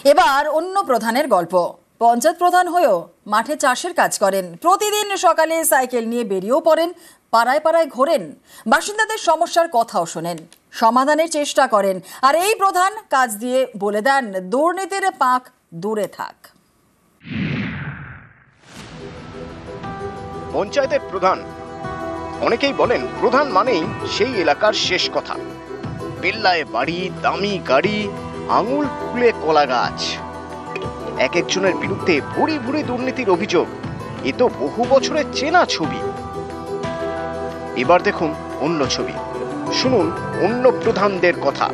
এবার অন্য প্রধানের গল্প। পঞ্চায়েত প্রধান হয়েও মাঠে চাষের কাজ করেন। প্রতিদিন সকালে সাইকেল নিয়ে বেরিয়েও পড়েন, পাড়ায় পাড়ায় ঘোরেন, বাসিন্দাদের সমস্যার কথাও শোনেন, সমাধানের চেষ্টা করেন। আর এই প্রধান কাজ দিয়ে বলে দেন, দুর্নীতির পাক দূরে থাক। পঞ্চায়েতের প্রধান, অনেকেই বলেন প্রধান মানেই সেই এলাকার শেষ কথা। বিল্লায় বাড়ি, দামি গাড়ি, আঙুল ফুলে কলা গাছ। এক একজনের বিরুদ্ধে ভুরি ভুরি দুর্নীতির অভিযোগ। এ তো বহু বছরের চেনা ছবি। এবার দেখুন অন্য ছবি, শুনুন অন্য প্রধানদের কথা।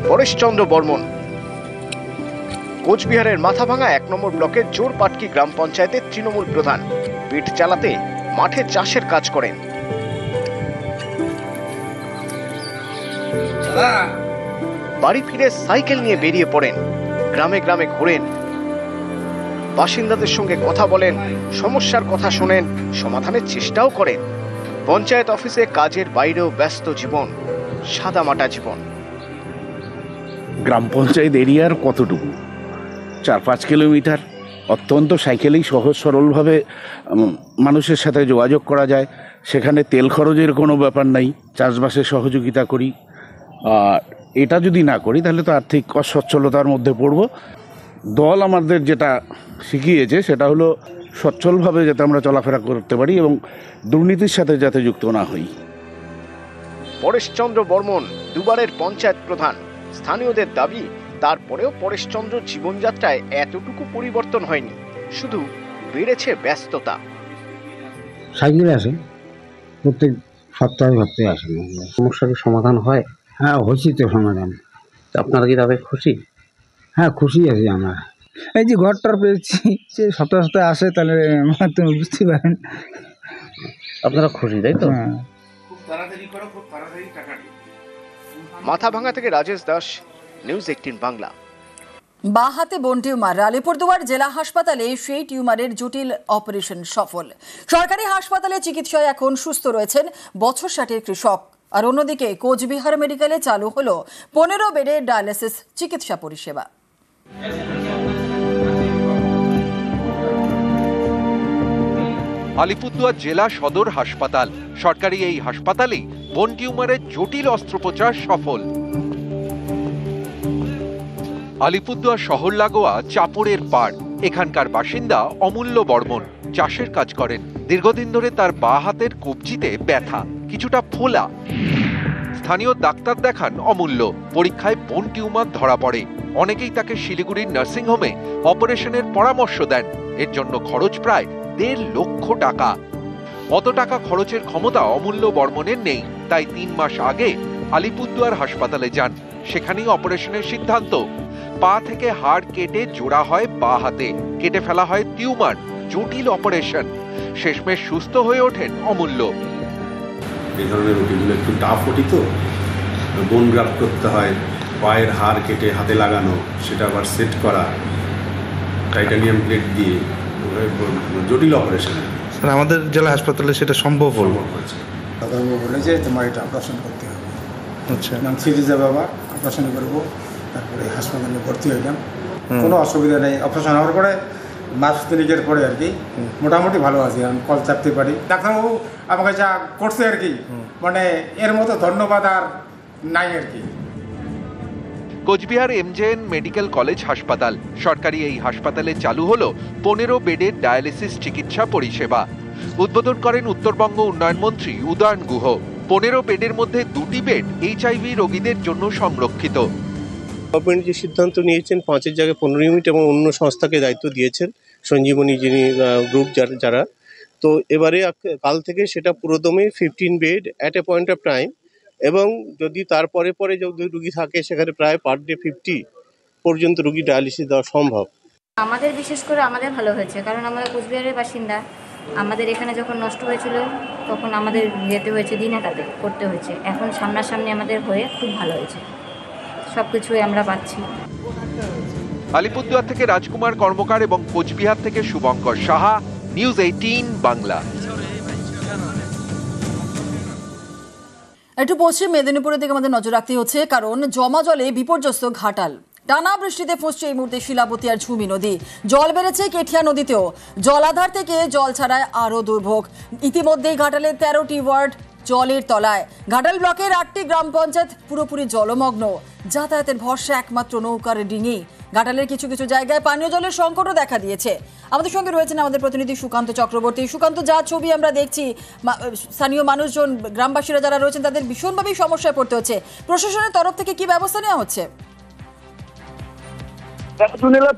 পরেশচন্দ্র বর্মন কোচবিহারের মাথাভাঙা ১ নম্বর ব্লকের জোরপাটকি গ্রাম পঞ্চায়েতের তৃণমূল প্রধান। পেট চালাতে মাঠে চাষের কাজ করেন। বাড়ি ফিরে সাইকেল নিয়ে বেরিয়ে পড়েন, গ্রামে গ্রামে ঘোরেন, বাসিন্দাদের সঙ্গে কথা বলেন, সমস্যার কথা শোনেন, সমাধানের চেষ্টাও করেন। পঞ্চায়েত অফিসে কাজের বাইরেও ব্যস্ত জীবন, সাদামাটা জীবন। গ্রাম পঞ্চায়েত এরিয়ার কতটুকু? ৪-৫ কিলোমিটার। অত্যন্ত সাইকেলেই সহজ সরলভাবে মানুষের সাথে যোগাযোগ করা যায়। সেখানে তেল খরচের কোনো ব্যাপার নাই। চাষবাসে সহযোগিতা করি। আর এটা যদি না করি তাহলে তো আর্থিক অসচ্ছলতার মধ্যে পড়ব। দল আমাদের যেটা শিখিয়েছে সেটা হলো সচ্ছলভাবে যাতে আমরা চলাফেরা করতে পারি এবং দুর্নীতির সাথে যাতে যুক্ত না হই। পরেশচন্দ্র বর্মন দুবারের পঞ্চায়েত প্রধান। স্থানীয়দের দাবি, তারপরেও পরেশচন্দ্র জীবনযাত্রায় এতটুকু পরিবর্তন হয়নি, শুধু বেড়েছে ব্যস্ততা। সাইকেলে আসেন, প্রত্যেক সপ্তাহে আসেন। সমস্যার সমাধান হয়? হ্যাঁ, হয়েছি তো সমাধান। আপনারা কি তবে খুশি? হ্যাঁ, খুশি আছি আমরা। এই যে ঘরটার পেয়েছি, সে সপ্তাহে সপ্তাহে আসে, তাহলে তুমি বুঝতে পারেন আপনারা খুশি, তাই তো? মাথাভাঙা থেকে রাজেশ দাস, নিউজ 18 বাংলা। বাঁ হাতে বোন টিউমার, আলিপুরদুয়ার জেলা হাসপাতালে সেই টিউমারের জটিল অপারেশন সফল। সরকারি হাসপাতালে চিকিৎসায় এখন সুস্থ রয়েছেন বছর 60-এর কৃষক। আর অন্যদিকে কোচবিহার মেডিকেলে চালু হলো 15 বেডের ডায়ালিসিস চিকিৎসা পরিষেবা। আলিপুরদুয়ার জেলা সদর হাসপাতাল, সরকারি এই হাসপাতালেই বোন টিউমারের জটিল অস্ত্রোপচার সফল। আলিপুরদুয়ার শহর লাগোয়া চাপড়ের পাড়। এখানকার বাসিন্দা অমূল্য বর্মন চাষের কাজ করেন। দীর্ঘদিন ধরে তার বাঁ হাতের কবজিতে ব্যথা, কিছুটা ফোলা। স্থানীয় ডাক্তার দেখান অমূল্য। পরীক্ষায় বোন টিউমার ধরা পড়ে। অনেকেই তাকে শিলিগুড়ির নার্সিংহোমে অপারেশনের পরামর্শ দেন। এর জন্য খরচ প্রায় 1.5 লক্ষ টাকা। অত টাকা খরচের ক্ষমতা অমূল্য বর্মনের নেই, তাই 3 মাস আগে আলিপুরদুয়ার হাসপাতালে যান। সেখানেই অপারেশনের সিদ্ধান্ত। পা থেকে হাড় কেটে জোড়া হয় বাঁ হাতে, কেটে ফেলা হয় টিউমার। জটিল অপারেশন। শেষমেশ সুস্থ হয়ে ওঠেন অমূল্য। এই ধরনের রুটিগুলো একটু টাফ ওটি তো, বোন গ্রাফট করতে হয়, পায়ের হাড় কেটে হাতে লাগানো, সেটা আবার সেট করা টাইটানিয়াম প্লেট দিয়ে, জটিল অপারেশন। আমাদের জেলা হাসপাতালে সেটা সম্ভব হয়েছে। ডাক্তারবাবু বলে যে তোমার এটা অপারেশন করতে হবে। আচ্ছা, নাম সিরিজে বাবা অপারেশন করবো। তারপরে হাসপাতালে ভর্তি হইলাম, কোনো অসুবিধা নেই। অপারেশন হওয়ার পরে মাস 3 পরে আর কি মোটামুটি ভালো আছি, আমি কল চাপতে পারি। ডাক্তারবাবু আমাকে যা করছে আর কি, মানে এর মতো ধন্যবাদ আর নাই আর কি। কোচবিহার এমজেএন মেডিকেল কলেজ হাসপাতাল, সরকারি এই হাসপাতালে চালু হলো 15 বেডের ডায়ালিসিস চিকিৎসা পরিষেবা। উদ্বোধন করেন উত্তরবঙ্গ উন্নয়ন মন্ত্রী উদয়ন গুহ। 15 বেডের মধ্যে 2টি বেড HIV রোগীদের জন্য সংরক্ষিত। গভর্নমেন্ট যে সিদ্ধান্ত নিয়েছেন 5-এর জায়গায় 15 ইউনিট এবং অন্য সংস্থাকে দায়িত্ব দিয়েছেন, সঞ্জীবনী যিনি গ্রুপ যারা, তো এবারে কাল থেকে সেটা পুরোদমে 15 bed at a point of time. এবং যদি তারপরে যদি রুগী থাকে সেখানে প্রায় পার ডে 50 পর্যন্ত রুগী ডায়ালিসিস দেওয়া সম্ভব। আমাদের বিশেষ করে আমাদের ভালো হয়েছে, কারণ আমরা কোচবিহারের বাসিন্দা। আমাদের এখানে যখন নষ্ট হয়েছিল তখন আমাদের যেতে হয়েছে, দিনে তাতে করতে হয়েছে। এখন সামনাসামনি আমাদের হয়ে খুব ভালো হয়েছে, সব কিছুই আমরা পাচ্ছি। আলিপুরদুয়ার থেকে রাজকুমার কর্মকার এবং কোচবিহার থেকে শুভঙ্কর সাহা, নিউজ 18 বাংলা। একটু পশ্চিম মেদিনীপুরের দিকে আমাদের নজর রাখতে হচ্ছে, কারণ জমা জলে বিপর্যস্ত ঘাটাল। টানা বৃষ্টিতে ফুঁসছে এই মুহূর্তে শিলাবতী আর ঝুমি নদী। জল বেড়েছে কেঠিয়া নদীতেও। জলাধার থেকে জল ছাড়ায় আরও দুর্ভোগ। ইতিমধ্যেই ঘাটালের 13টি ওয়ার্ড জলের তলায়। ঘাটাল ব্লকের 8টি গ্রাম পঞ্চায়েত পুরোপুরি জলমগ্ন। যাতায়াতের ভরসা একমাত্র নৌকার ডিঙি। ঘাটালের কিছু কিছু জায়গায় পানীয় জলের সংকটও দেখা দিয়েছে। আমাদের সঙ্গে রয়েছেন আমাদের প্রতিনিধি সুকান্ত চক্রবর্তী। সুকান্ত, যা ছবি আমরা দেখছি, স্থানীয় মানুষজন, গ্রামবাসীরা যারা রয়েছেন তাদের ভীষণভাবেই সমস্যায় পড়তে হচ্ছে। প্রশাসনের তরফ থেকে কি ব্যবস্থা নেওয়া হচ্ছে?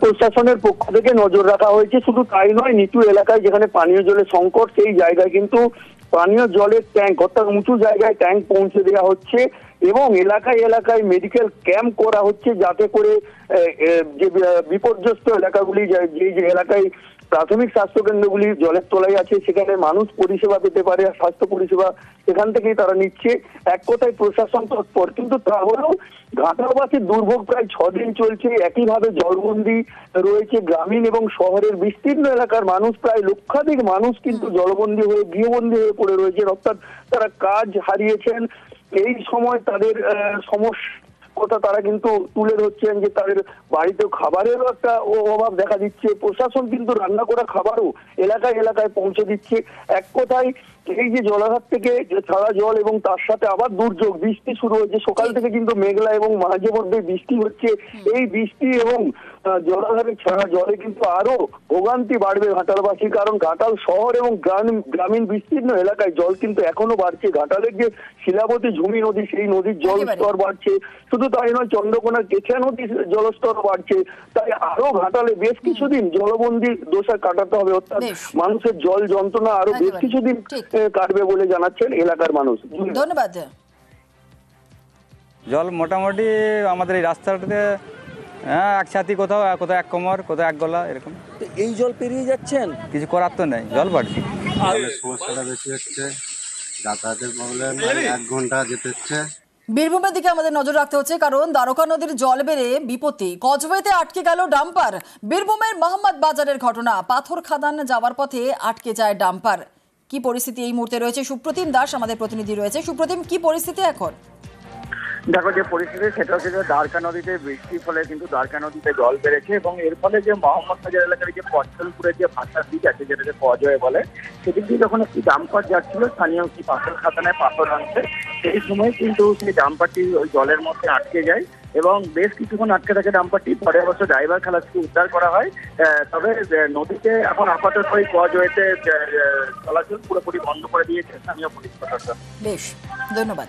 প্রশাসনের পক্ষ থেকে নজর রাখা হয়েছে। শুধু তাই নয়, নিচু এলাকায় যেখানে পানীয় জলের সংকট, সেই জায়গায় কিন্তু পানীয় জলের ট্যাঙ্ক, অর্থাৎ উঁচু জায়গায় ট্যাঙ্ক পৌঁছে দেওয়া হচ্ছে এবং এলাকায় এলাকায় মেডিকেল ক্যাম্প করা হচ্ছে, যাতে করে যে বিপর্যস্ত এলাকাগুলি, যে এলাকায় প্রাথমিক স্বাস্থ্য কেন্দ্রগুলি জলের তলায় আছে, সেখানে মানুষ পরিষেবা পেতে পারে। আর স্বাস্থ্য পরিষেবা সেখান থেকেই তারা নিচ্ছে। এক কথায় প্রশাসন তৎপর, কিন্তু তা হলেও ঘাটালবাসীর দুর্ভোগ প্রায় 6 দিন চলছে। একইভাবে জলবন্দী রয়েছে গ্রামীণ এবং শহরের বিস্তীর্ণ এলাকার মানুষ। প্রায় লক্ষাধিক মানুষ কিন্তু জলবন্দী হয়ে, গৃহবন্দী হয়ে পড়ে রয়েছেন, অর্থাৎ তারা কাজ হারিয়েছেন। এই সময় তাদের সমস্যা কথা তারা কিন্তু তুলে ধরছেন যে তাদের বাড়িতে খাবারেরও একটা অভাব দেখা দিচ্ছে। প্রশাসন কিন্তু রান্না করা খাবারও এলাকায় এলাকায় পৌঁছে দিচ্ছে। এক কথায় এই যে জলাধার থেকে ছাড়া জল এবং তার সাথে আবার দুর্যোগ বৃষ্টি শুরু হয়েছে। সকাল থেকে কিন্তু মেঘলা এবং মাঝে মধ্যে বৃষ্টি হচ্ছে। এই বৃষ্টি এবং জলাধারে ছাড়া জলে কিন্তু আরো ভোগান্তি বাড়বে ঘাটালবাসী, কারণ ঘাটাল শহর এবং গ্রামীণ বিস্তীর্ণ এলাকায় জল কিন্তু এখনো বাড়ছে। ঘাটালের যে শিলাবতী ঝুমি নদী, সেই নদীর জল স্তর বাড়ছে। শুধু তাই নয়, চন্দ্রকোনার কেঠিয়া নদীর জলস্তর বাড়ছে। তাই আরো ঘাটালে বেশ কিছুদিন জলবন্দী দশা কাটাতে হবে, অর্থাৎ মানুষের জল যন্ত্রণা আরো বেশ কিছুদিন কাটবে বলে জানাচ্ছেন এলাকার মানুষ। ধন্যবাদ। জল মোটামুটি আমাদের এই রাস্তাটাতে এক ছাতি, কোথাও কোথাও এক কোমর, কোথাও এক গলা, এরকম। এই জল পেরিয়ে যাচ্ছেন, কিছু করার তো নেই, জল বাড়ছে। সমস্যাটা বেশি হচ্ছে, যাতায়াতের প্রবলেম, 1 ঘন্টা যেতে হচ্ছে। বীরভূমের দিকে আমাদের নজর রাখতে হচ্ছে, কারণ দ্বারকা নদীর জল বেড়ে বিপত্তি। কজওয়েতে আটকে গেল ডাম্পার। বীরভূমের মোহাম্মদ বাজারের ঘটনা। পাথর খাদান যাওয়ার পথে আটকে যায় ডাম্পার। কি পরিস্থিতি এই মুহূর্তে রয়েছে? সুপ্রতিম দাস আমাদের প্রতিনিধি রয়েছে। সুপ্রতিম, কি পরিস্থিতি এখন? দেখো, যে পরিস্থিতি সেটা হচ্ছে যে দ্বারকা নদীতে বৃষ্টির ফলে কিন্তু দ্বারকা নদীতে জল বেড়েছে এবং এর ফলে যে মোহাম্মদ বাজার এলাকার যে পচ্ছলপুরের যে ভাষার দিক আছে, যেটাকে কজওয়ে বলে, সেদিক দিয়ে যখন একটি ডাম্পার যাচ্ছিল স্থানীয় একটি পাথর খাদানায় পাথর আনছে, সেই সময় কিন্তু সেই ডাম্পারটি ওই জলের মধ্যে আটকে যায় এবং বেশ কিছুক্ষণ আটকে থাকে ডাম্পারটি। পরে অবশ্য ড্রাইভার খালাসকে উদ্ধার করা হয়। তবে নদীতে এখন আপাতত ওই কজওয়েতে চলাচল পুরোপুরি বন্ধ করে দিয়েছে স্থানীয় পুলিশ প্রশাসন। বেশ, ধন্যবাদ।